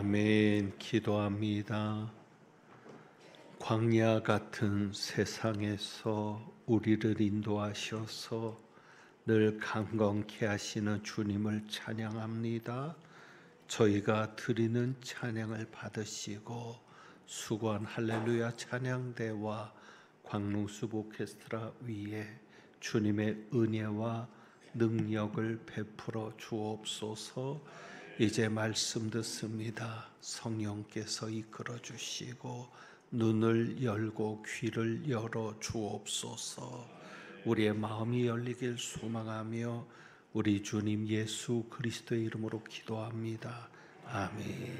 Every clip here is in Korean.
아멘. 기도합니다. 광야 같은 세상에서 우리를 인도하셔서 늘 강건케 하시는 주님을 찬양합니다. 저희가 드리는 찬양을 받으시고 수고한 할렐루야 찬양대와 광릉숲 오케스트라 위에 주님의 은혜와 능력을 베풀어 주옵소서. 이제 말씀 듣습니다. 성령께서 이끌어 주시고 눈을 열고 귀를 열어 주옵소서. 우리의 마음이 열리길 소망하며 우리 주님 예수 그리스도의 이름으로 기도합니다. 아멘.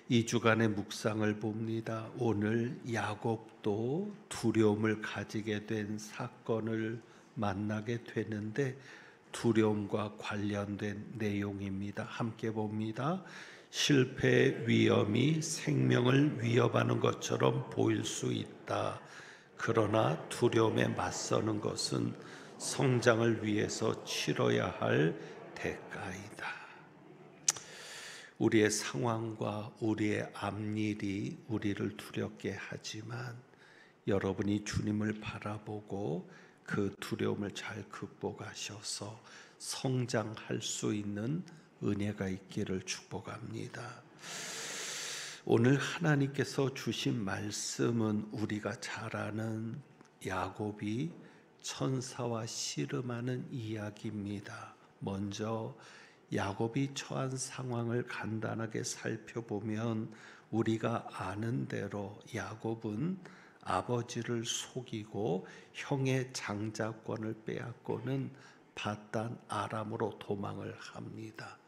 이 주간의 묵상을 봅니다. 오늘 야곱도 두려움을 가지게 된 사건을 만나게 되는데 두려움과 관련된 내용입니다. 함께 봅니다. 실패의 위험이 생명을 위협하는 것처럼 보일 수 있다. 그러나 두려움에 맞서는 것은 성장을 위해서 치러야 할 대가이다. 우리의 상황과 우리의 앞일이 우리를 두렵게 하지만 여러분이 주님을 바라보고 그 두려움을 잘 극복하셔서 성장할 수 있는 은혜가 있기를 축복합니다. 오늘 하나님께서 주신 말씀은 우리가 잘 아는 야곱이 천사와 씨름하는 이야기입니다. 먼저 야곱이 처한 상황을 간단하게 살펴보면 우리가 아는 대로 야곱은 아버지를 속이고 형의 장자권을 빼앗고는 밧단 아람으로 도망을 합니다.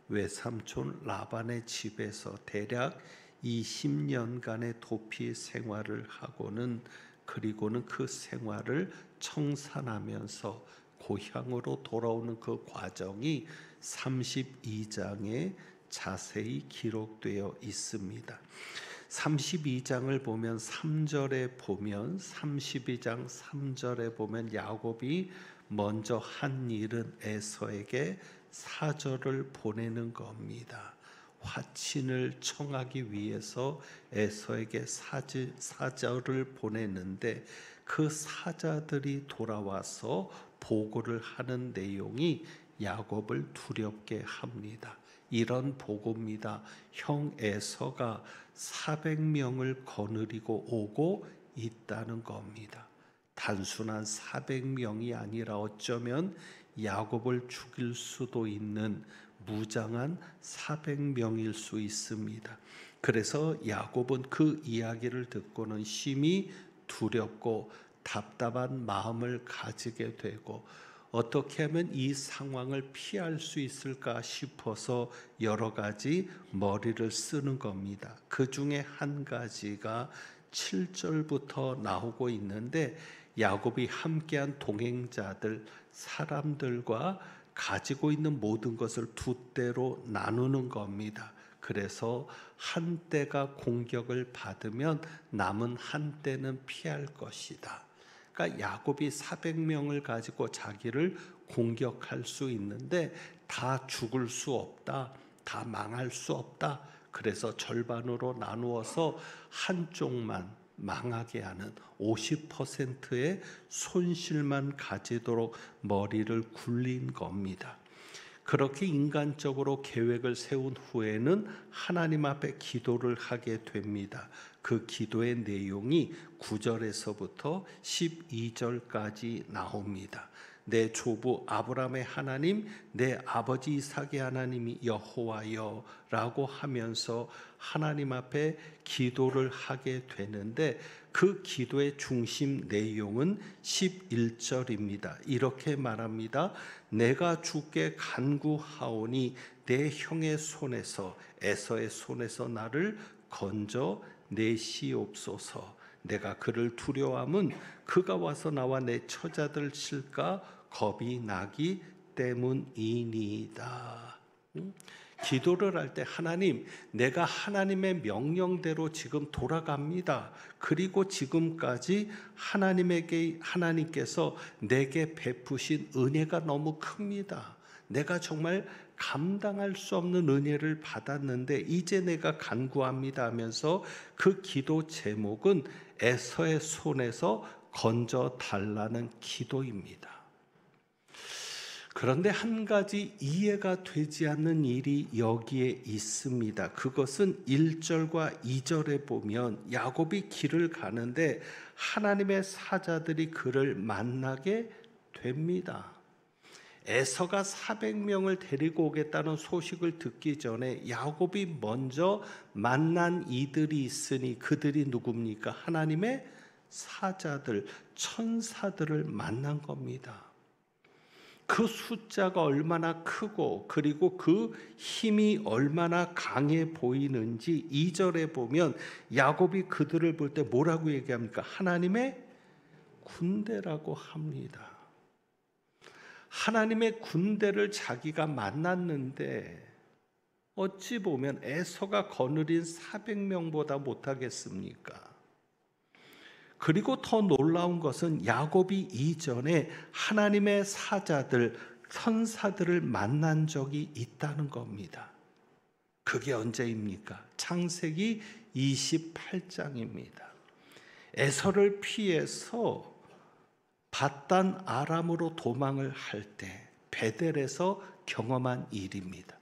외삼촌 라반의 집에서 대략 20년간의 도피 생활을 하고는 그리고는 그 생활을 청산하면서 고향으로 돌아오는 그 과정이 32장에 자세히 기록되어 있습니다. 32장을 보면 3절에 보면 32장 3절에 보면 야곱이 먼저 한 일은 에서에게 사절을 보내는 겁니다. 화친을 청하기 위해서 에서에게 사절을 보냈는데 그 사자들이 돌아와서 보고를 하는 내용이 야곱을 두렵게 합니다. 이런 보고입니다. 형 에서가 400명을 거느리고 오고 있다는 겁니다. 단순한 400명이 아니라 어쩌면 야곱을 죽일 수도 있는 무장한 400명일 수 있습니다. 그래서 야곱은 그 이야기를 듣고는 심히 두렵고 답답한 마음을 가지게 되고 어떻게 하면 이 상황을 피할 수 있을까 싶어서 여러 가지 머리를 쓰는 겁니다. 그 중에 한 가지가 7절부터 나오고 있는데 야곱이 함께한 동행자들, 사람들과 가지고 있는 모든 것을 두 대로 나누는 겁니다. 그래서 한 대가 공격을 받으면 남은 한 대는 피할 것이다. 그러니까 야곱이 400명을 가지고 자기를 공격할 수 있는데 다 죽을 수 없다, 다 망할 수 없다. 그래서 절반으로 나누어서 한쪽만 망하게 하는 50%의 손실만 가지도록 머리를 굴린 겁니다. 그렇게 인간적으로 계획을 세운 후에는 하나님 앞에 기도를 하게 됩니다. 그 기도의 내용이 9절에서부터 12절까지 나옵니다. 내 조부 아브라함의 하나님, 내 아버지 이삭의 하나님이 여호와여 라고 하면서 하나님 앞에 기도를 하게 되는데 그 기도의 중심 내용은 11절입니다. 이렇게 말합니다. 내가 주께 간구하오니 내 형의 손에서 에서의 손에서 나를 건져 내시옵소서. 내가 그를 두려워함은 그가 와서 나와 내 처자들 칠까 겁이 나기 때문이니이다. 기도를 할 때 하나님, 내가 하나님의 명령대로 지금 돌아갑니다. 그리고 지금까지 하나님께서 내게 베푸신 은혜가 너무 큽니다. 내가 정말 감당할 수 없는 은혜를 받았는데 이제 내가 간구합니다 하면서 그 기도 제목은 에서의 손에서 건져 달라는 기도입니다. 그런데 한 가지 이해가 되지 않는 일이 여기에 있습니다. 그것은 1절과 2절에 보면 야곱이 길을 가는데 하나님의 사자들이 그를 만나게 됩니다. 에서가 400명을 데리고 오겠다는 소식을 듣기 전에 야곱이 먼저 만난 이들이 있으니 그들이 누굽니까? 하나님의 사자들, 천사들을 만난 겁니다. 그 숫자가 얼마나 크고 그리고 그 힘이 얼마나 강해 보이는지 2절에 보면 야곱이 그들을 볼 때 뭐라고 얘기합니까? 하나님의 군대라고 합니다. 하나님의 군대를 자기가 만났는데 어찌 보면 에서가 거느린 400명보다 못하겠습니까? 그리고 더 놀라운 것은 야곱이 이전에 하나님의 사자들, 천사들을 만난 적이 있다는 겁니다. 그게 언제입니까? 창세기 28장입니다. 에서를 피해서 밧단 아람으로 도망을 할 때 베델에서 경험한 일입니다.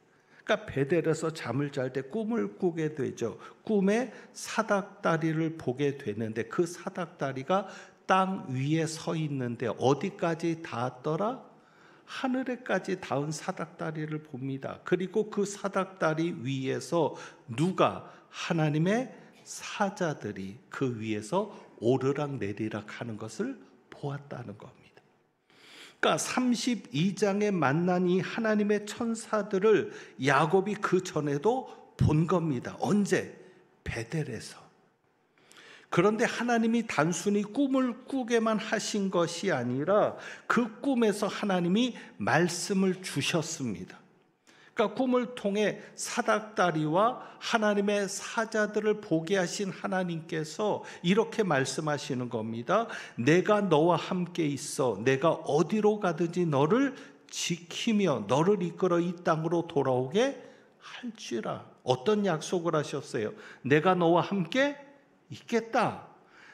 그러니까 베델에서 잠을 잘 때 꿈을 꾸게 되죠. 꿈에 사닥다리를 보게 되는데 그 사닥다리가 땅 위에 서 있는데 어디까지 닿았더라? 하늘에까지 닿은 사닥다리를 봅니다. 그리고 그 사닥다리 위에서 누가? 하나님의 사자들이 그 위에서 오르락 내리락 하는 것을 보았다는 겁니다. 그러니까 32장에 만난 이 하나님의 천사들을 야곱이 그 전에도 본 겁니다. 언제? 베델에서. 그런데 하나님이 단순히 꿈을 꾸게만 하신 것이 아니라 그 꿈에서 하나님이 말씀을 주셨습니다. 그러니까 꿈을 통해 사닥다리와 하나님의 사자들을 보게 하신 하나님께서 이렇게 말씀하시는 겁니다. 내가 너와 함께 있어. 내가 어디로 가든지 너를 지키며 너를 이끌어 이 땅으로 돌아오게 할지라. 어떤 약속을 하셨어요? 내가 너와 함께 있겠다.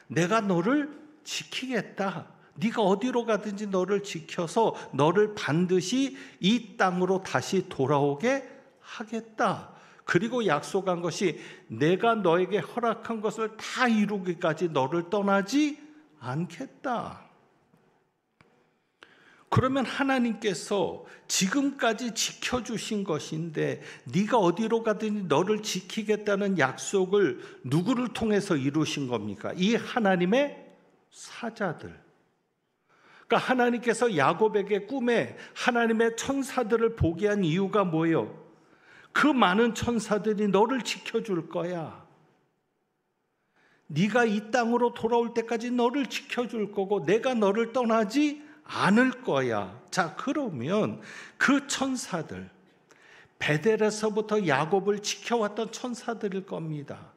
내가 너를 지키겠다. 네가 어디로 가든지 너를 지켜서 너를 반드시 이 땅으로 다시 돌아오게 하겠다. 그리고 약속한 것이 내가 너에게 허락한 것을 다 이루기까지 너를 떠나지 않겠다. 그러면 하나님께서 지금까지 지켜주신 것인데 네가 어디로 가든지 너를 지키겠다는 약속을 누구를 통해서 이루신 겁니까? 이 하나님의 사자들. 그러니까 하나님께서 야곱에게 꿈에 하나님의 천사들을 보게 한 이유가 뭐예요? 그 많은 천사들이 너를 지켜줄 거야. 네가 이 땅으로 돌아올 때까지 너를 지켜줄 거고 내가 너를 떠나지 않을 거야. 자, 그러면 그 천사들, 베델에서부터 야곱을 지켜왔던 천사들일 겁니다.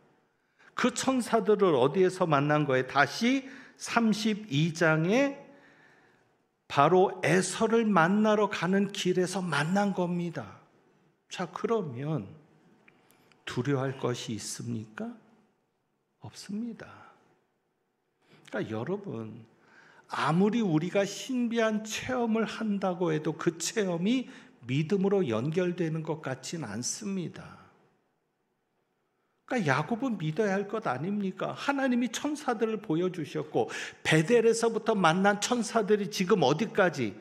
그 천사들을 어디에서 만난 거예요? 다시 32장에 바로 에서를 만나러 가는 길에서 만난 겁니다. 자, 그러면 두려워할 것이 있습니까? 없습니다. 그러니까 여러분, 아무리 우리가 신비한 체험을 한다고 해도 그 체험이 믿음으로 연결되는 것 같지는 않습니다. 그러니까 야곱은 믿어야 할 것 아닙니까? 하나님이 천사들을 보여주셨고 베델에서부터 만난 천사들이 지금 어디까지?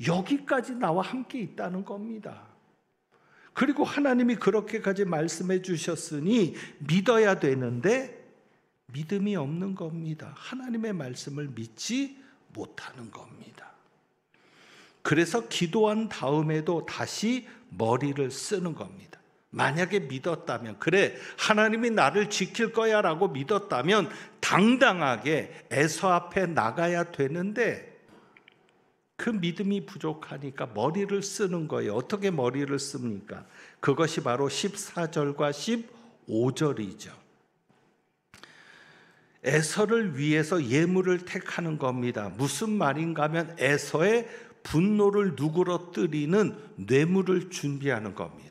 여기까지 나와 함께 있다는 겁니다. 그리고 하나님이 그렇게까지 말씀해 주셨으니 믿어야 되는데 믿음이 없는 겁니다. 하나님의 말씀을 믿지 못하는 겁니다. 그래서 기도한 다음에도 다시 머리를 쓰는 겁니다. 만약에 믿었다면, 그래 하나님이 나를 지킬 거야 라고 믿었다면 당당하게 에서 앞에 나가야 되는데 그 믿음이 부족하니까 머리를 쓰는 거예요. 어떻게 머리를 씁니까? 그것이 바로 14절과 15절이죠. 에서를 위해서 예물을 택하는 겁니다. 무슨 말인가 하면 에서의 분노를 누그러뜨리는 뇌물을 준비하는 겁니다.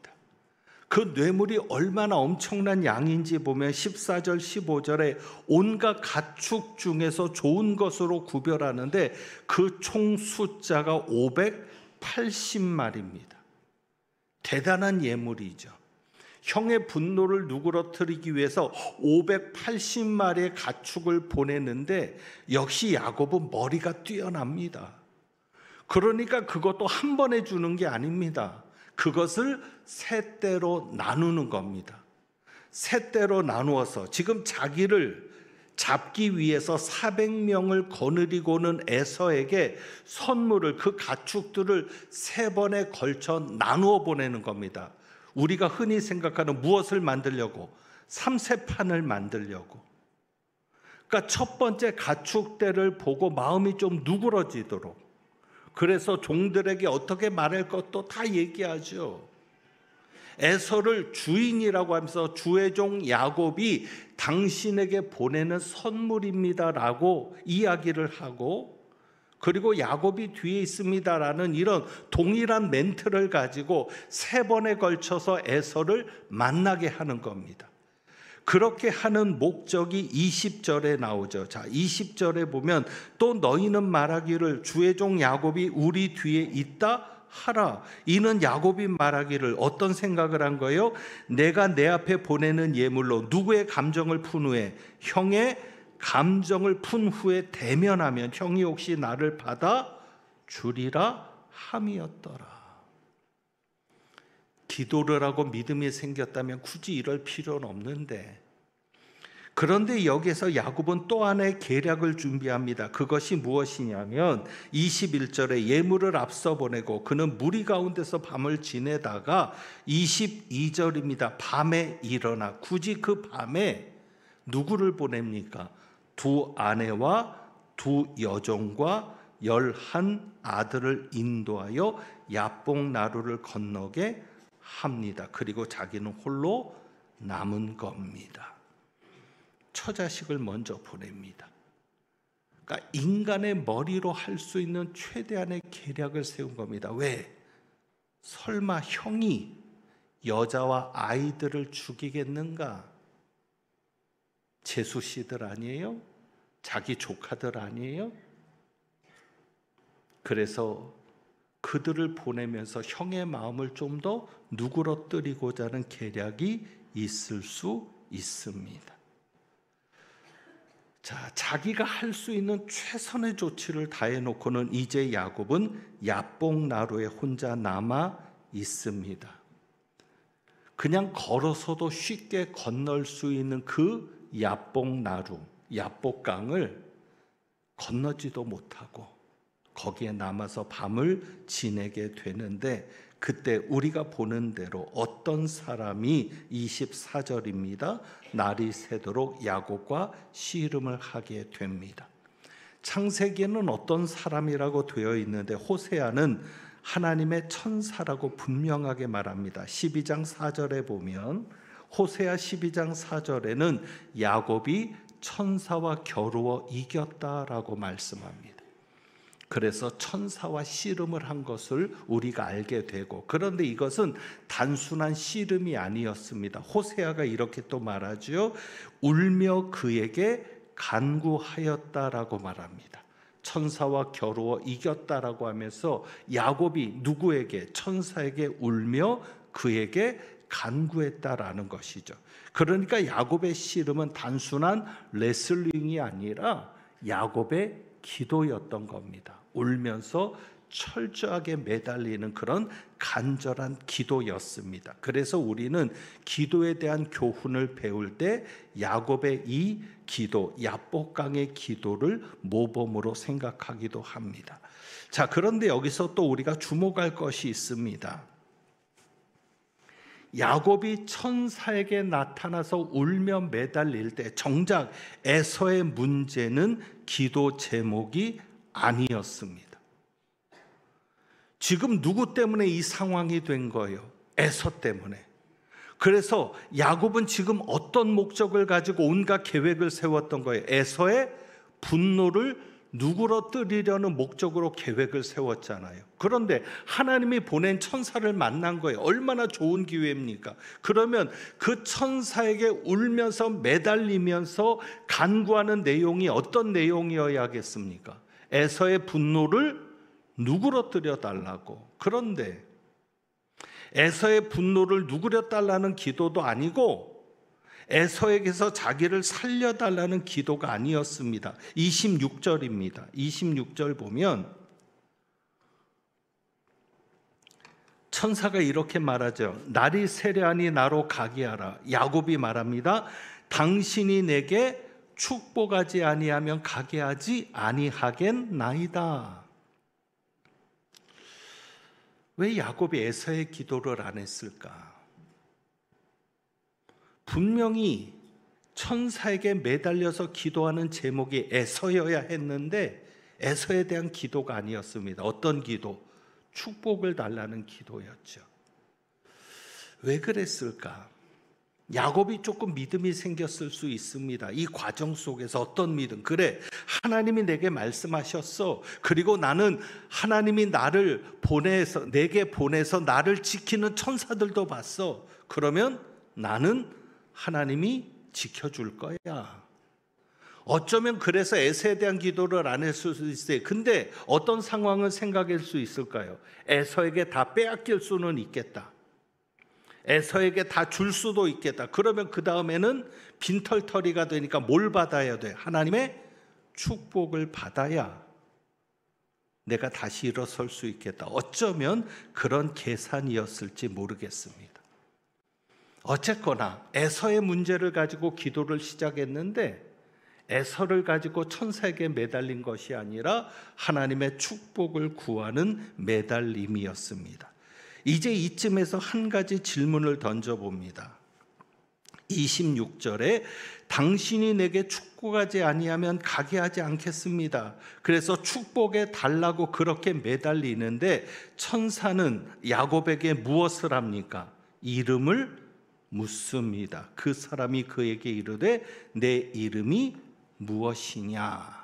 그 뇌물이 얼마나 엄청난 양인지 보면 14절 15절에 온갖 가축 중에서 좋은 것으로 구별하는데 그 총 숫자가 580마리입니다. 대단한 예물이죠. 형의 분노를 누그러뜨리기 위해서 580마리의 가축을 보냈는데 역시 야곱은 머리가 뛰어납니다. 그러니까 그것도 한 번에 주는 게 아닙니다. 그것을 세 대로 나누는 겁니다. 세 대로 나누어서 지금 자기를 잡기 위해서 400명을 거느리고는 에서에게 선물을, 그 가축들을 세 번에 걸쳐 나누어 보내는 겁니다. 우리가 흔히 생각하는 무엇을 만들려고? 삼세판을 만들려고. 그러니까 첫 번째 가축대를 보고 마음이 좀 누그러지도록, 그래서 종들에게 어떻게 말할 것도 다 얘기하죠. 에서를 주인이라고 하면서 주의 종 야곱이 당신에게 보내는 선물입니다라고 이야기를 하고, 그리고 야곱이 뒤에 있습니다라는 이런 동일한 멘트를 가지고 세 번에 걸쳐서 에서를 만나게 하는 겁니다. 그렇게 하는 목적이 20절에 나오죠. 자, 20절에 보면 또 너희는 말하기를 주의 종 야곱이 우리 뒤에 있다 하라. 이는 야곱이 말하기를 어떤 생각을 한 거예요? 내가 내 앞에 보내는 예물로 누구의 감정을 푼 후에, 형의 감정을 푼 후에 대면하면 형이 혹시 나를 받아 주리라 함이었더라. 기도를 하고 믿음이 생겼다면 굳이 이럴 필요는 없는데, 그런데 여기서 야곱은 또 하나의 계략을 준비합니다. 그것이 무엇이냐면 21절에 예물을 앞서 보내고 그는 무리 가운데서 밤을 지내다가 22절입니다. 밤에 일어나. 굳이 그 밤에 누구를 보냅니까? 두 아내와 두 여종과 11 아들을 인도하여 야복 나루를 건너게 합니다. 그리고 자기는 홀로 남은 겁니다. 처자식을 먼저 보냅니다. 그러니까 인간의 머리로 할 수 있는 최대한의 계략을 세운 겁니다. 왜? 설마 형이 여자와 아이들을 죽이겠는가? 제수 씨들 아니에요? 자기 조카들 아니에요? 그래서 그들을 보내면서 형의 마음을 좀 더 누그러뜨리고자 하는 계략이 있을 수 있습니다. 자, 자기가 할 수 있는 최선의 조치를 다해놓고는 이제 야곱은 야복 나루에 혼자 남아 있습니다. 그냥 걸어서도 쉽게 건널 수 있는 그 야복 나루, 야복강을 건너지도 못하고 거기에 남아서 밤을 지내게 되는데, 그때 우리가 보는 대로 어떤 사람이 24절입니다. 날이 새도록 야곱과 씨름을 하게 됩니다. 창세기에는 어떤 사람이라고 되어 있는데 호세아는 하나님의 천사라고 분명하게 말합니다. 12장 4절에 보면, 호세아 12장 4절에는 야곱이 천사와 겨루어 이겼다라고 말씀합니다. 그래서 천사와 씨름을 한 것을 우리가 알게 되고, 그런데 이것은 단순한 씨름이 아니었습니다. 호세아가 이렇게 또 말하죠. 울며 그에게 간구하였다라고 말합니다. 천사와 겨루어 이겼다라고 하면서 야곱이 누구에게? 천사에게 울며 그에게 간구했다라는 것이죠. 그러니까 야곱의 씨름은 단순한 레슬링이 아니라 야곱의 기도였던 겁니다. 울면서 철저하게 매달리는 그런 간절한 기도였습니다. 그래서 우리는 기도에 대한 교훈을 배울 때 야곱의 이 기도, 야복강의 기도를 모범으로 생각하기도 합니다. 자, 그런데 여기서 또 우리가 주목할 것이 있습니다. 야곱이 천사에게 나타나서 울며 매달릴 때 정작 에서의 문제는 기도 제목이 아니었습니다. 지금 누구 때문에 이 상황이 된 거예요? 에서 때문에. 그래서 야곱은 지금 어떤 목적을 가지고 온갖 계획을 세웠던 거예요? 에서의 분노를 누그러뜨리려는 목적으로 계획을 세웠잖아요. 그런데 하나님이 보낸 천사를 만난 거예요. 얼마나 좋은 기회입니까? 그러면 그 천사에게 울면서 매달리면서 간구하는 내용이 어떤 내용이어야겠습니까? 에서의 분노를 누그러뜨려 달라고. 그런데 에서의 분노를 누그러 달라는 기도도 아니고 에서에게서 자기를 살려달라는 기도가 아니었습니다. 26절입니다. 26절 보면 천사가 이렇게 말하죠. 날이 세려하니 나로 가게 하라. 야곱이 말합니다. 당신이 내게 축복하지 아니하면 가게 하지 아니하겠나이다. 왜 야곱이 에서의 기도를 안 했을까? 분명히 천사에게 매달려서 기도하는 제목이 에서여야 했는데 에서에 대한 기도가 아니었습니다. 어떤 기도? 축복을 달라는 기도였죠. 왜 그랬을까? 야곱이 조금 믿음이 생겼을 수 있습니다. 이 과정 속에서 어떤 믿음? 그래, 하나님이 내게 말씀하셨어. 그리고 나는 하나님이 나를 보내서 내게 보내서 나를 지키는 천사들도 봤어. 그러면 나는 하나님이 지켜줄 거야. 어쩌면 그래서 에서에 대한 기도를 안 했을 수 있어요. 근데 어떤 상황은 생각할 수 있을까요? 에서에게 다 빼앗길 수는 있겠다. 에서에게 다 줄 수도 있겠다. 그러면 그 다음에는 빈털터리가 되니까 뭘 받아야 돼? 하나님의 축복을 받아야 내가 다시 일어설 수 있겠다. 어쩌면 그런 계산이었을지 모르겠습니다. 어쨌거나 에서의 문제를 가지고 기도를 시작했는데 에서를 가지고 천사에게 매달린 것이 아니라 하나님의 축복을 구하는 매달림이었습니다. 이제 이쯤에서 한 가지 질문을 던져봅니다. 26절에 당신이 내게 축복하지 아니하면 가게 하지 않겠습니다. 그래서 축복에 달라고 그렇게 매달리는데 천사는 야곱에게 무엇을 합니까? 이름을 묻습니다. 그 사람이 그에게 이르되 내 이름이 무엇이냐?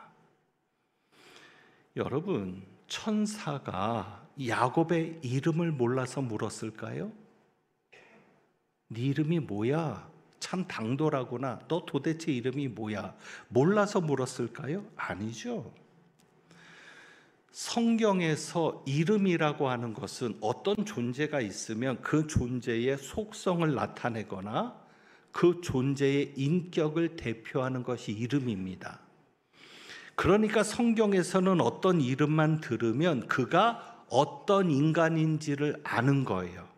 여러분, 천사가 야곱의 이름을 몰라서 물었을까요? 네 이름이 뭐야? 참 당돌하구나. 너 도대체 이름이 뭐야? 몰라서 물었을까요? 아니죠. 성경에서 이름이라고 하는 것은 어떤 존재가 있으면 그 존재의 속성을 나타내거나 그 존재의 인격을 대표하는 것이 이름입니다. 그러니까 성경에서는 어떤 이름만 들으면 그가 어떤 인간인지를 아는 거예요.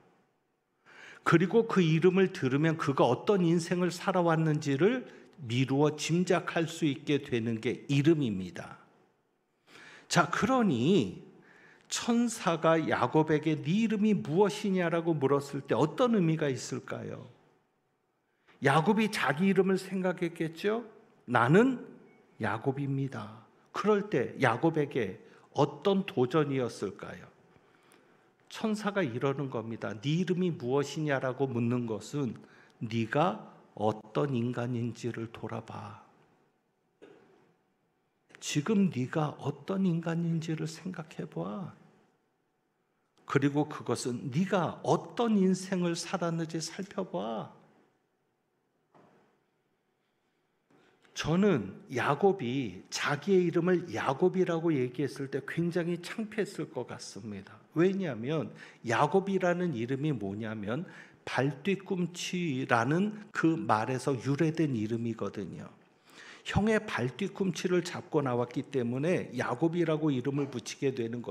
그리고 그 이름을 들으면 그가 어떤 인생을 살아왔는지를 미루어 짐작할 수 있게 되는 게 이름입니다. 자, 그러니 천사가 야곱에게 네 이름이 무엇이냐라고 물었을 때 어떤 의미가 있을까요? 야곱이 자기 이름을 생각했겠죠? 나는 야곱입니다. 그럴 때 야곱에게 어떤 도전이었을까요? 천사가 이러는 겁니다. 네 이름이 무엇이냐라고 묻는 것은 네가 어떤 인간인지를 돌아봐. 지금 네가 어떤 인간인지를 생각해봐. 그리고 그것은 네가 어떤 인생을 살았는지 살펴봐. 저는 야곱이 자기의 이름을 야곱이라고 얘기했을 때 굉장히 창피했을 것 같습니다. 왜냐하면 야곱이라는 이름이 뭐냐면 발뒤꿈치라는 그 말에서 유래된 이름이거든요. 형의 발뒤꿈치를 잡고 나왔기 때문에 야곱이라고 이름을 붙이게 되는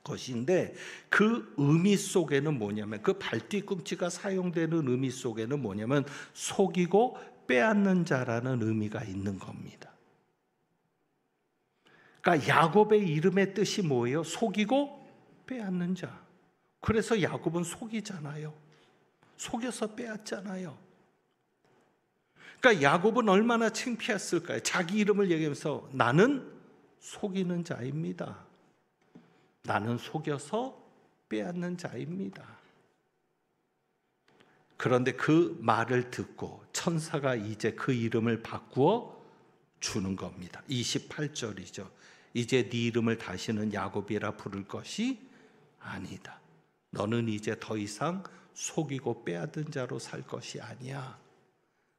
것인데 그 의미 속에는 뭐냐면 그 발뒤꿈치가 사용되는 의미 속에는 뭐냐면 속이고 빼앗는 자라는 의미가 있는 겁니다. 그러니까 야곱의 이름의 뜻이 뭐예요? 속이고 빼앗는 자. 그래서 야곱은 속이잖아요. 속여서 빼앗잖아요. 그러니까 야곱은 얼마나 창피했을까요? 자기 이름을 얘기하면서 나는 속이는 자입니다. 나는 속여서 빼앗는 자입니다. 그런데 그 말을 듣고 천사가 이제 그 이름을 바꾸어 주는 겁니다. 28절이죠. 이제 네 이름을 다시는 야곱이라 부를 것이 아니다. 너는 이제 더 이상 속이고 빼앗은 자로 살 것이 아니야.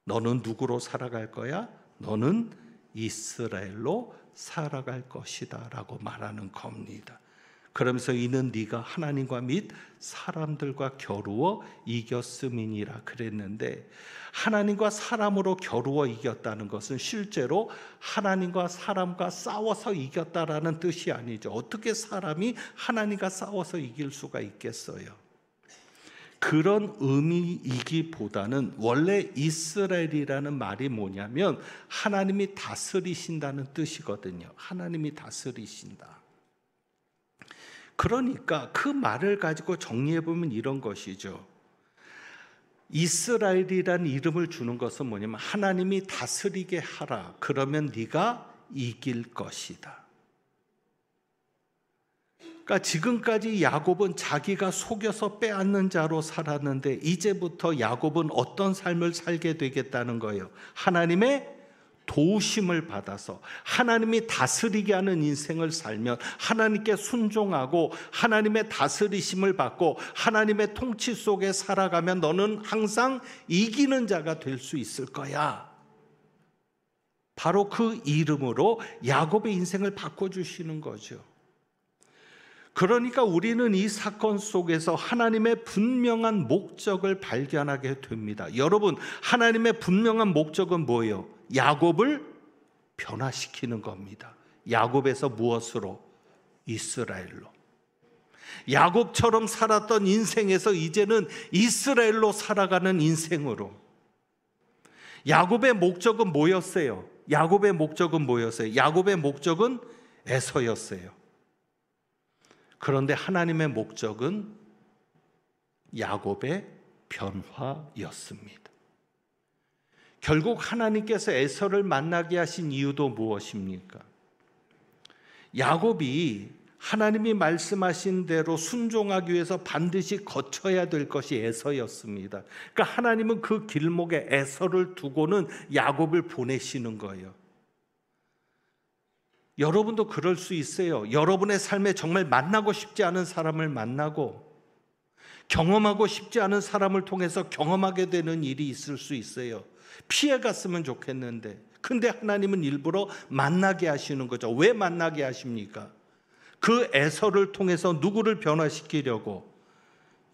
너는 누구로 살아갈 거야? 너는 이스라엘로 살아갈 것이다 라고 말하는 겁니다. 그러면서 이는 네가 하나님과 및 사람들과 겨루어 이겼음이니라 그랬는데, 하나님과 사람으로 겨루어 이겼다는 것은 실제로 하나님과 사람과 싸워서 이겼다라는 뜻이 아니죠. 어떻게 사람이 하나님과 싸워서 이길 수가 있겠어요? 그런 의미이기보다는 원래 이스라엘이라는 말이 뭐냐면 하나님이 다스리신다는 뜻이거든요. 하나님이 다스리신다. 그러니까 그 말을 가지고 정리해 보면 이런 것이죠. 이스라엘이라는 이름을 주는 것은 뭐냐면 하나님이 다스리게 하라. 그러면 네가 이길 것이다. 그러니까 지금까지 야곱은 자기가 속여서 빼앗는 자로 살았는데 이제부터 야곱은 어떤 삶을 살게 되겠다는 거예요. 하나님의 도우심을 받아서 하나님이 다스리게 하는 인생을 살면 하나님께 순종하고 하나님의 다스리심을 받고 하나님의 통치 속에 살아가면 너는 항상 이기는 자가 될 수 있을 거야. 바로 그 이름으로 야곱의 인생을 바꿔주시는 거죠. 그러니까 우리는 이 사건 속에서 하나님의 분명한 목적을 발견하게 됩니다. 여러분, 하나님의 분명한 목적은 뭐예요? 야곱을 변화시키는 겁니다. 야곱에서 무엇으로? 이스라엘로. 야곱처럼 살았던 인생에서 이제는 이스라엘로 살아가는 인생으로. 야곱의 목적은 뭐였어요? 야곱의 목적은 뭐였어요? 야곱의 목적은 에서였어요. 그런데 하나님의 목적은 야곱의 변화였습니다. 결국 하나님께서 에서를 만나게 하신 이유도 무엇입니까? 야곱이 하나님이 말씀하신 대로 순종하기 위해서 반드시 거쳐야 될 것이 에서였습니다. 그러니까 하나님은 그 길목에 에서를 두고는 야곱을 보내시는 거예요. 여러분도 그럴 수 있어요. 여러분의 삶에 정말 만나고 싶지 않은 사람을 만나고 경험하고 싶지 않은 사람을 통해서 경험하게 되는 일이 있을 수 있어요. 피해갔으면 좋겠는데, 근데 하나님은 일부러 만나게 하시는 거죠. 왜 만나게 하십니까? 그 에서를 통해서 누구를 변화시키려고?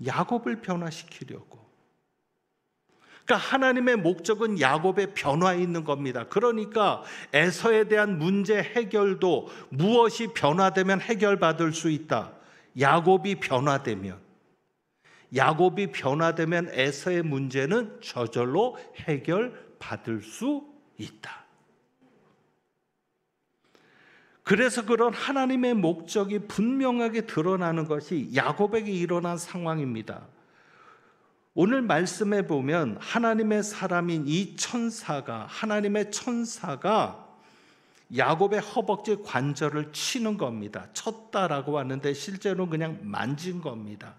야곱을 변화시키려고. 그러니까 하나님의 목적은 야곱의 변화에 있는 겁니다. 그러니까 에서에 대한 문제 해결도 무엇이 변화되면 해결받을 수 있다. 야곱이 변화되면 에서의 문제는 저절로 해결받을 수 있다. 그래서 그런 하나님의 목적이 분명하게 드러나는 것이 야곱에게 일어난 상황입니다. 오늘 말씀에 보면 하나님의 사람인 이 하나님의 천사가 야곱의 허벅지 관절을 치는 겁니다. 쳤다라고 하는데 실제로 그냥 만진 겁니다.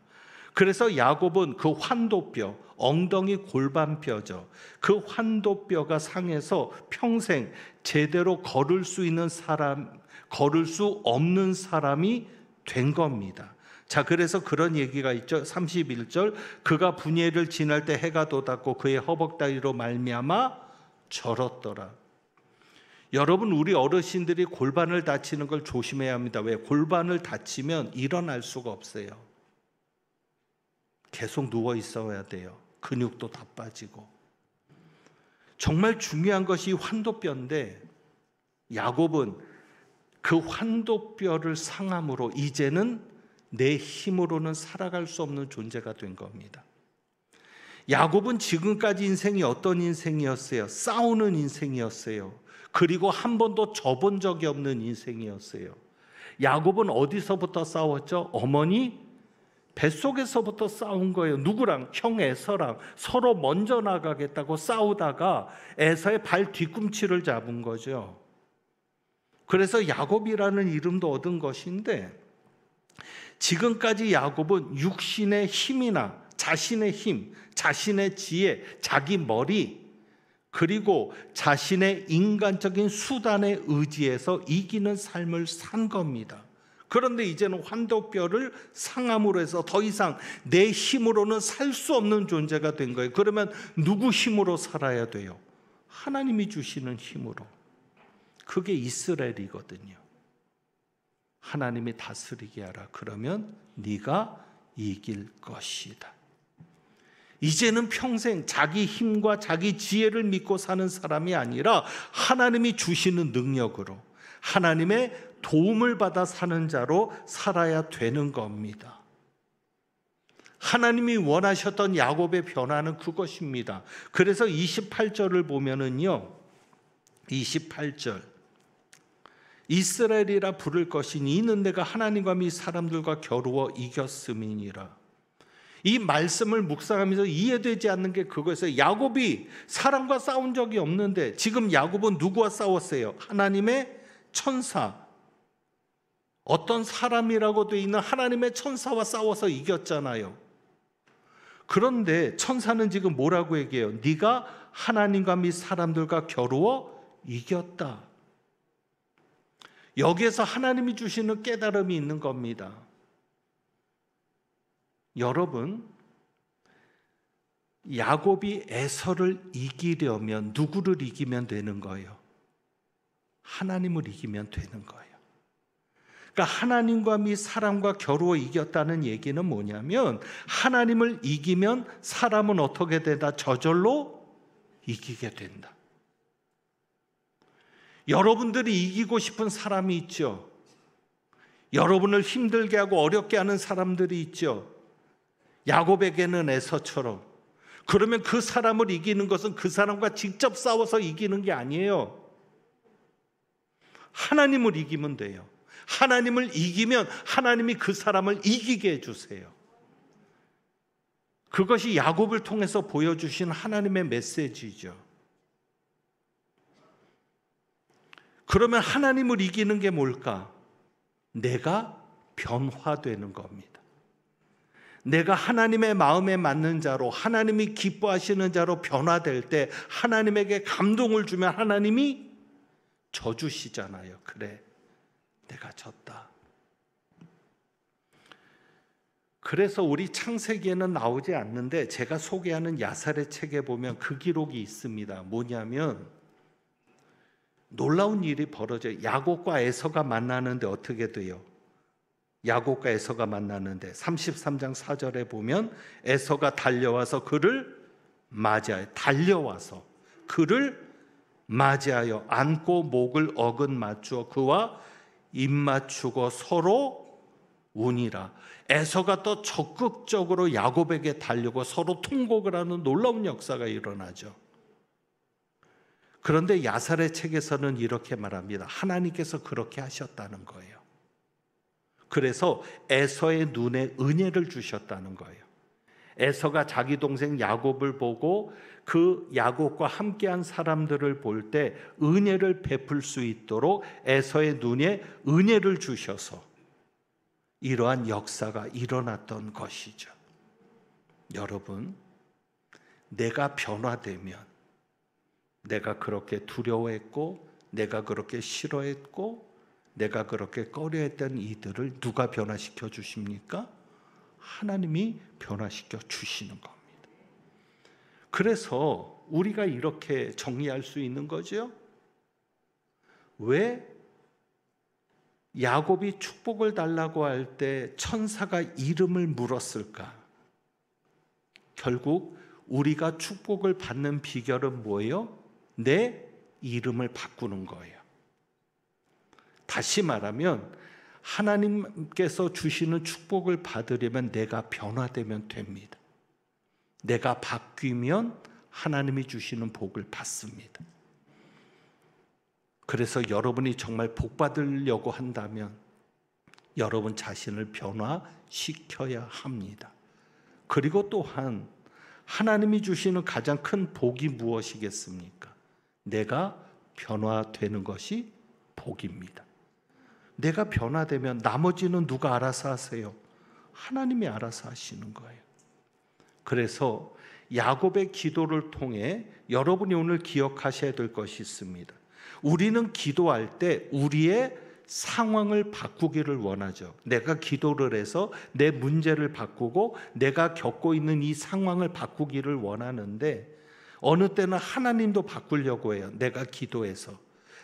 그래서 야곱은 그 환도뼈, 엉덩이 골반뼈죠. 그 환도뼈가 상해서 평생 제대로 걸을 수 없는 사람이 된 겁니다. 자, 그래서 그런 얘기가 있죠. 31절, 그가 분예를 지날 때 해가 돋았고 그의 허벅다리로 말미암아 절었더라. 여러분, 우리 어르신들이 골반을 다치는 걸 조심해야 합니다. 왜? 골반을 다치면 일어날 수가 없어요. 계속 누워 있어야 돼요. 근육도 다 빠지고. 정말 중요한 것이 환도뼈인데 야곱은 그 환도뼈를 상함으로 이제는 내 힘으로는 살아갈 수 없는 존재가 된 겁니다. 야곱은 지금까지 인생이 어떤 인생이었어요? 싸우는 인생이었어요. 그리고 한 번도 져본 적이 없는 인생이었어요. 야곱은 어디서부터 싸웠죠? 어머니 뱃속에서부터 싸운 거예요. 누구랑? 형 에서랑 서로 먼저 나가겠다고 싸우다가 에서의 발 뒤꿈치를 잡은 거죠. 그래서 야곱이라는 이름도 얻은 것인데, 지금까지 야곱은 육신의 힘이나 자신의 힘, 자신의 지혜, 자기 머리, 그리고 자신의 인간적인 수단에 의지해서 이기는 삶을 산 겁니다. 그런데 이제는 환도뼈를 상함으로 해서 더 이상 내 힘으로는 살 수 없는 존재가 된 거예요. 그러면 누구 힘으로 살아야 돼요? 하나님이 주시는 힘으로. 그게 이스라엘이거든요. 하나님이 다스리게 하라. 그러면 네가 이길 것이다. 이제는 평생 자기 힘과 자기 지혜를 믿고 사는 사람이 아니라 하나님이 주시는 능력으로 하나님의 도움을 받아 사는 자로 살아야 되는 겁니다. 하나님이 원하셨던 야곱의 변화는 그것입니다. 그래서 28절을 보면은요, 28절 이스라엘이라 부를 것이니 이는 내가 하나님과 및 사람들과 겨루어 이겼음이니라. 이 말씀을 묵상하면서 이해되지 않는 게 그거였어요. 야곱이 사람과 싸운 적이 없는데 지금 야곱은 누구와 싸웠어요? 하나님의 천사, 어떤 사람이라고 되어 있는 하나님의 천사와 싸워서 이겼잖아요. 그런데 천사는 지금 뭐라고 얘기해요? 네가 하나님과 및 사람들과 겨루어 이겼다. 여기에서 하나님이 주시는 깨달음이 있는 겁니다. 여러분, 야곱이 에서를 이기려면 누구를 이기면 되는 거예요? 하나님을 이기면 되는 거예요. 그러니까 하나님과 및 사람과 겨루어 이겼다는 얘기는 뭐냐면 하나님을 이기면 사람은 어떻게 되다? 저절로 이기게 된다. 여러분들이 이기고 싶은 사람이 있죠. 여러분을 힘들게 하고 어렵게 하는 사람들이 있죠. 야곱에게는 에서처럼. 그러면 그 사람을 이기는 것은 그 사람과 직접 싸워서 이기는 게 아니에요. 하나님을 이기면 돼요. 하나님을 이기면 하나님이 그 사람을 이기게 해주세요. 그것이 야곱을 통해서 보여주신 하나님의 메시지죠. 그러면 하나님을 이기는 게 뭘까? 내가 변화되는 겁니다. 내가 하나님의 마음에 맞는 자로, 하나님이 기뻐하시는 자로 변화될 때 하나님에게 감동을 주면 하나님이 져주시잖아요. 그래, 내가 졌다. 그래서 우리 창세기에는 나오지 않는데 제가 소개하는 야살의 책에 보면 그 기록이 있습니다. 뭐냐면 놀라운 일이 벌어져요. 야곱과 에서가 만나는데 어떻게 돼요? 야곱과 에서가 만나는데 33장 4절에 보면 에서가 달려와서 그를 맞이하여, 달려와서 그를 맞이하여 안고 목을 어긋 맞추어 그와 입 맞추고 서로 우니라. 에서가 또 적극적으로 야곱에게 달려고 서로 통곡을 하는 놀라운 역사가 일어나죠. 그런데 야살의 책에서는 이렇게 말합니다. 하나님께서 그렇게 하셨다는 거예요. 그래서 에서의 눈에 은혜를 주셨다는 거예요. 에서가 자기 동생 야곱을 보고 그 야곱과 함께한 사람들을 볼 때 은혜를 베풀 수 있도록 에서의 눈에 은혜를 주셔서 이러한 역사가 일어났던 것이죠. 여러분, 내가 변화되면 내가 그렇게 두려워했고 내가 그렇게 싫어했고 내가 그렇게 꺼려했던 이들을 누가 변화시켜 주십니까? 하나님이 변화시켜 주시는 겁니다. 그래서 우리가 이렇게 정리할 수 있는 거죠. 왜 야곱이 축복을 달라고 할 때 천사가 이름을 물었을까? 결국 우리가 축복을 받는 비결은 뭐예요? 내 이름을 바꾸는 거예요. 다시 말하면 하나님께서 주시는 축복을 받으려면 내가 변화되면 됩니다. 내가 바뀌면 하나님이 주시는 복을 받습니다. 그래서 여러분이 정말 복 받으려고 한다면 여러분 자신을 변화시켜야 합니다. 그리고 또한 하나님이 주시는 가장 큰 복이 무엇이겠습니까? 내가 변화되는 것이 복입니다. 내가 변화되면 나머지는 누가 알아서 하세요? 하나님이 알아서 하시는 거예요. 그래서 야곱의 기도를 통해 여러분이 오늘 기억하셔야 될 것이 있습니다. 우리는 기도할 때 우리의 상황을 바꾸기를 원하죠. 내가 기도를 해서 내 문제를 바꾸고 내가 겪고 있는 이 상황을 바꾸기를 원하는데, 어느 때는 하나님도 바꾸려고 해요. 내가 기도해서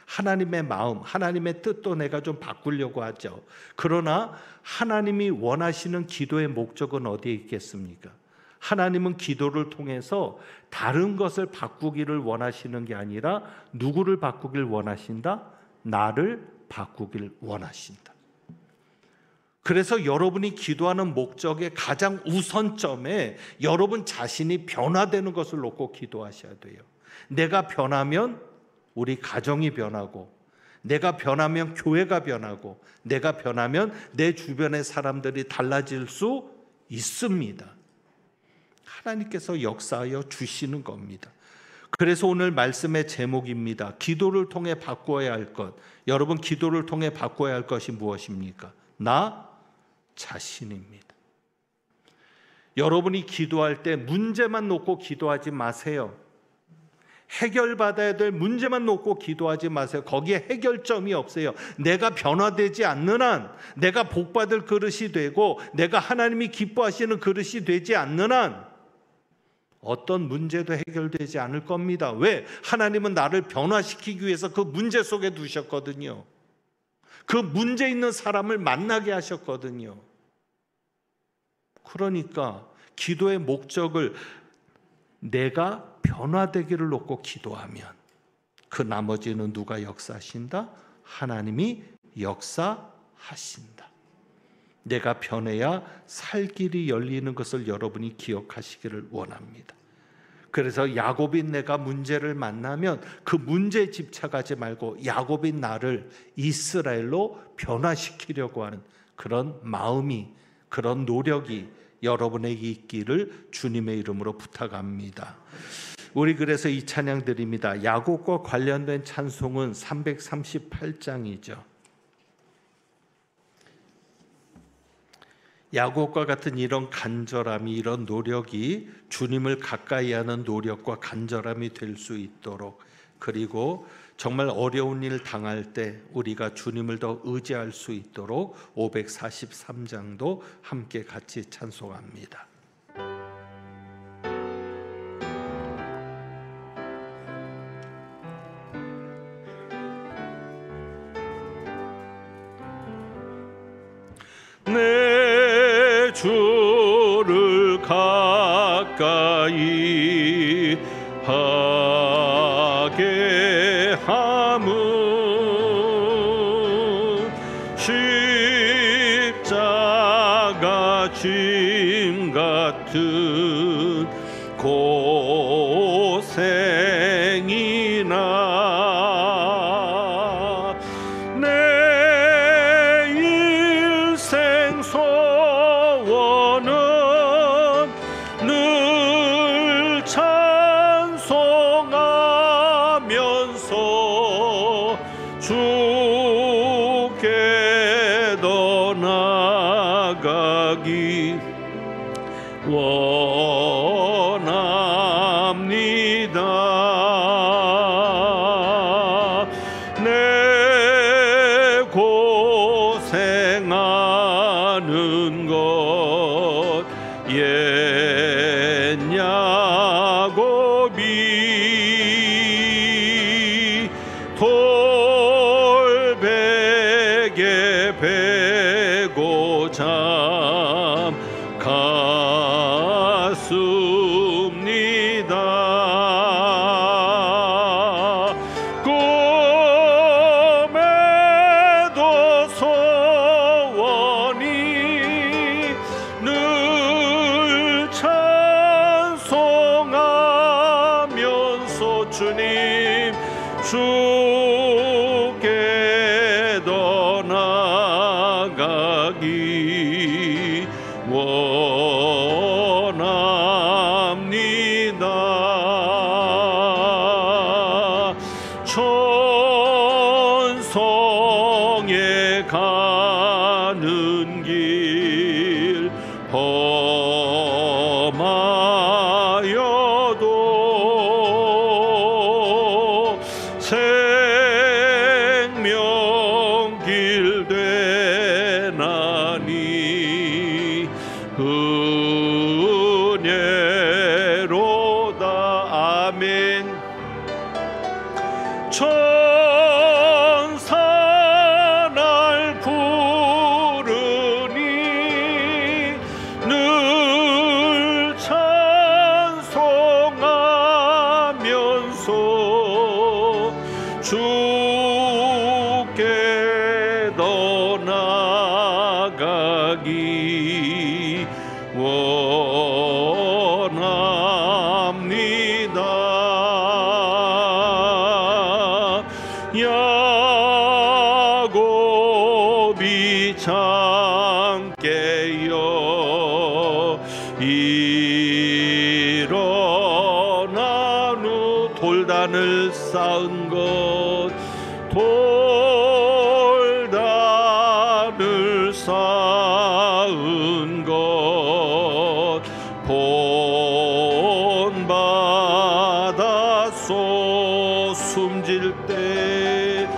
하나님의 마음, 하나님의 뜻도 내가 좀 바꾸려고 하죠. 그러나 하나님이 원하시는 기도의 목적은 어디에 있겠습니까? 하나님은 기도를 통해서 다른 것을 바꾸기를 원하시는 게 아니라 누구를 바꾸길 원하신다? 나를 바꾸길 원하신다. 그래서 여러분이 기도하는 목적의 가장 우선점에 여러분 자신이 변화되는 것을 놓고 기도하셔야 돼요. 내가 변하면 우리 가정이 변하고, 내가 변하면 교회가 변하고, 내가 변하면 내 주변의 사람들이 달라질 수 있습니다. 하나님께서 역사하여 주시는 겁니다. 그래서 오늘 말씀의 제목입니다. 기도를 통해 바꿔야 할 것. 여러분, 기도를 통해 바꿔야 할 것이 무엇입니까? 나 자신입니다. 여러분이 기도할 때 문제만 놓고 기도하지 마세요. 해결받아야 될 문제만 놓고 기도하지 마세요. 거기에 해결점이 없어요. 내가 변화되지 않는 한, 내가 복받을 그릇이 되고 내가 하나님이 기뻐하시는 그릇이 되지 않는 한 어떤 문제도 해결되지 않을 겁니다. 왜? 하나님은 나를 변화시키기 위해서 그 문제 속에 두셨거든요. 그 문제 있는 사람을 만나게 하셨거든요. 그러니까 기도의 목적을 내가 변화되기를 놓고 기도하면 그 나머지는 누가 역사하신다? 하나님이 역사하신다. 내가 변해야 살 길이 열리는 것을 여러분이 기억하시기를 원합니다. 그래서 야곱인 내가 문제를 만나면 그 문제에 집착하지 말고 야곱인 나를 이스라엘로 변화시키려고 하는 그런 마음이, 그런 노력이 여러분에게 있기를 주님의 이름으로 부탁합니다. 우리 그래서 이 찬양 드립니다. 야곱과 관련된 찬송은 338장이죠. 야곱과 같은 이런 간절함이, 이런 노력이 주님을 가까이 하는 노력과 간절함이 될 수 있도록, 그리고 정말 어려운 일 당할 때 우리가 주님을 더 의지할 수 있도록 543장도 함께 같이 찬송합니다. 내 주를 가까이 하게 함은 십자가 짐 같은 고생이나 내 일생 소원은 늘 찬송하면서 주께 더 나아가기 원합니다. 내 고생하는 것 옛 야곱이 돌베개 베고 잠 갔습니다. 꿈에도 소원이 늘 찬송하면서 주님 주께 더 나아가기 원합니다. 천성에 가는 길 험하여 천사 날 부르니 늘 찬송하면서 주께 더 나아가기 원합니다. 야곱이 참 깨어 일어난 후 돌단을 쌓은 것 돌단을 쌓은 것 본받았소. 숨질 때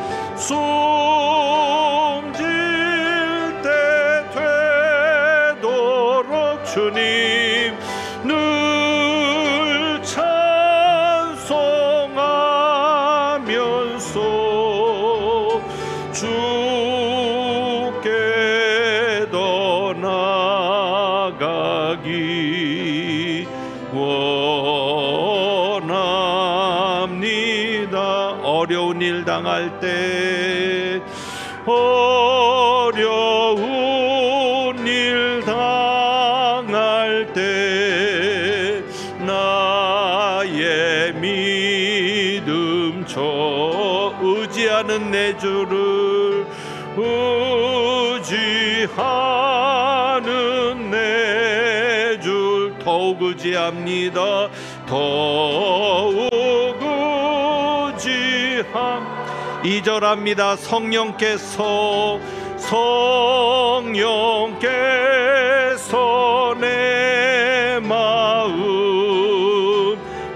되도록 주님 늘 찬송하면서 주께 더 나아가기 원합니다. 어려운 일 당할 때 어려운 일 당할 때 나의 믿음 저 의지하는 내 주를 의지하는 내 줄 더욱 의지합니다. 더욱 의지함. 2절합니다. 성령께서 내 마음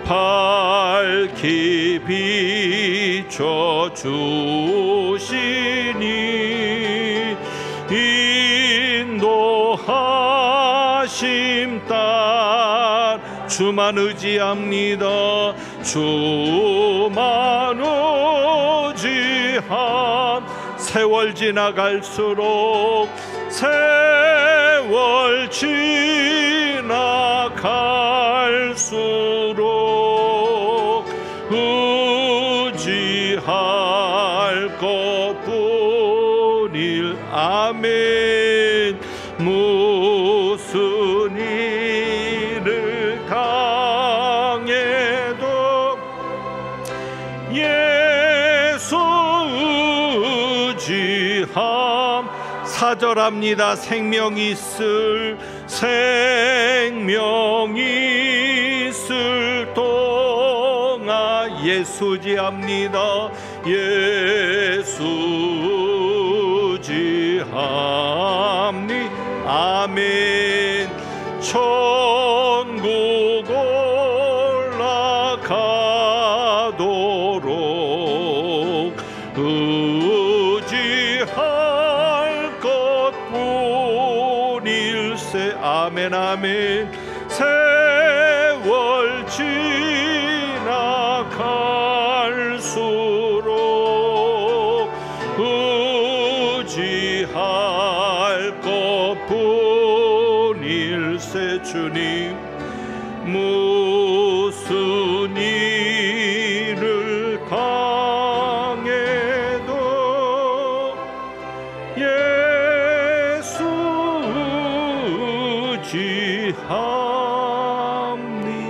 밝히 비춰 주시니 인도하심 따라 주만 의지합니다. 주만 의지함. 세월 지나갈수록 세월 지나갈수록 의지할 것뿐일. 아멘. 무슨 일을 당해도 예수 의지함. 4절합니다. 생명이 있을 동안 예수 의지합니다. 예수 의지합니다. 아멘. 천국 올라가도록 의지할 것뿐일세. 아멘 아멘. 세월 지나갈수록 의지할 것뿐일세. 주님 무슨 일을 당해도 예수 의지합니다.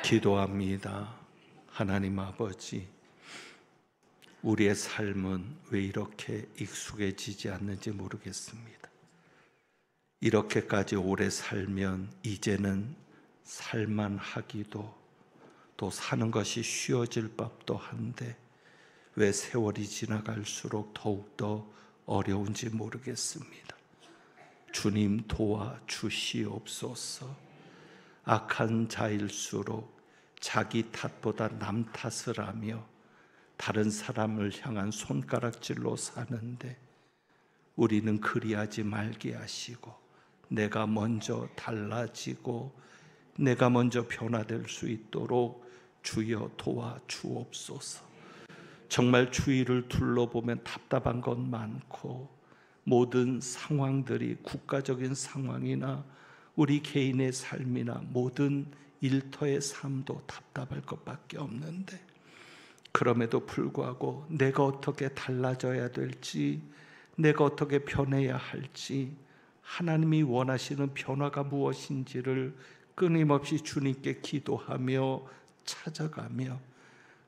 기도합니다. 하나님 아버지, 우리의 삶은 왜 이렇게 익숙해지지 않는지 모르겠습니다. 이렇게까지 오래 살면 이제는 살만하기도 또 사는 것이 쉬워질 법도 한데 왜 세월이 지나갈수록 더욱더 어려운지 모르겠습니다. 주님 도와주시옵소서. 악한 자일수록 자기 탓보다 남 탓을 하며 다른 사람을 향한 손가락질로 사는데 우리는 그리하지 말게 하시고 내가 먼저 달라지고 내가 먼저 변화될 수 있도록 주여 도와주옵소서. 정말 주위를 둘러보면 답답한 것 많고 모든 상황들이 국가적인 상황이나 우리 개인의 삶이나 모든 일터의 삶도 답답할 것밖에 없는데, 그럼에도 불구하고 내가 어떻게 달라져야 될지, 내가 어떻게 변해야 할지, 하나님이 원하시는 변화가 무엇인지를 끊임없이 주님께 기도하며 찾아가며,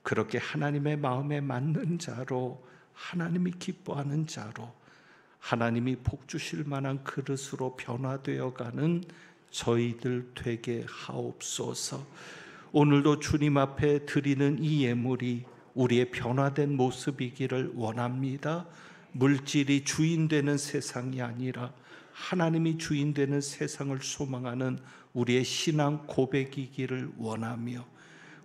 그렇게 하나님의 마음에 맞는 자로, 하나님이 기뻐하는 자로, 하나님이 복 주실 만한 그릇으로 변화되어가는 저희들 되게 하옵소서. 오늘도 주님 앞에 드리는 이 예물이 우리의 변화된 모습이기를 원합니다. 물질이 주인되는 세상이 아니라 하나님이 주인되는 세상을 소망하는 우리의 신앙 고백이기를 원하며,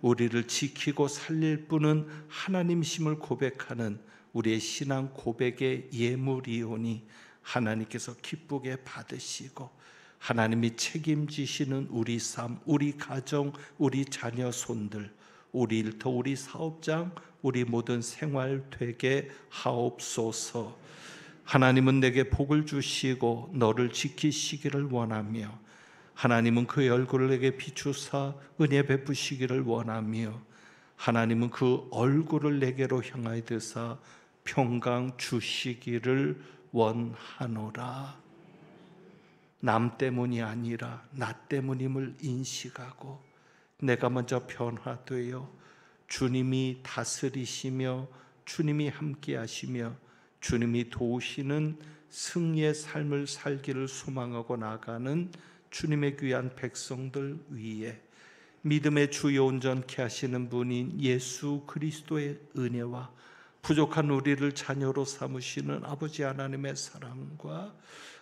우리를 지키고 살릴 분은 하나님심을 고백하는 우리의 신앙 고백의 예물이오니 하나님께서 기쁘게 받으시고, 하나님이 책임지시는 우리 삶, 우리 가정, 우리 자녀 손들, 우리 일터, 우리 사업장, 우리 모든 생활 되게 하옵소서. 하나님은 내게 복을 주시고 너를 지키시기를 원하며, 하나님은 그의 얼굴을 내게 비추사 은혜 베푸시기를 원하며, 하나님은 그 얼굴을 내게로 향하여 드사 평강 주시기를 원하노라. 남 때문이 아니라 나 때문임을 인식하고 내가 먼저 변화되어 주님이 다스리시며 주님이 함께 하시며 주님이 도우시는 승리의 삶을 살기를 소망하고 나가는 주님의 귀한 백성들 위에 믿음의 주요 온전케 하시는 분인 예수 그리스도의 은혜와 부족한 우리를 자녀로 삼으시는 아버지 하나님의 사랑과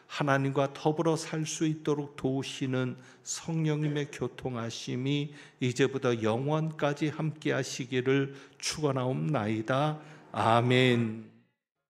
하나님과 더불어 살 수 있도록 도우시는 성령님의 교통하심이 이제부터 영원까지 함께 하시기를 축원하옵나이다. 아멘.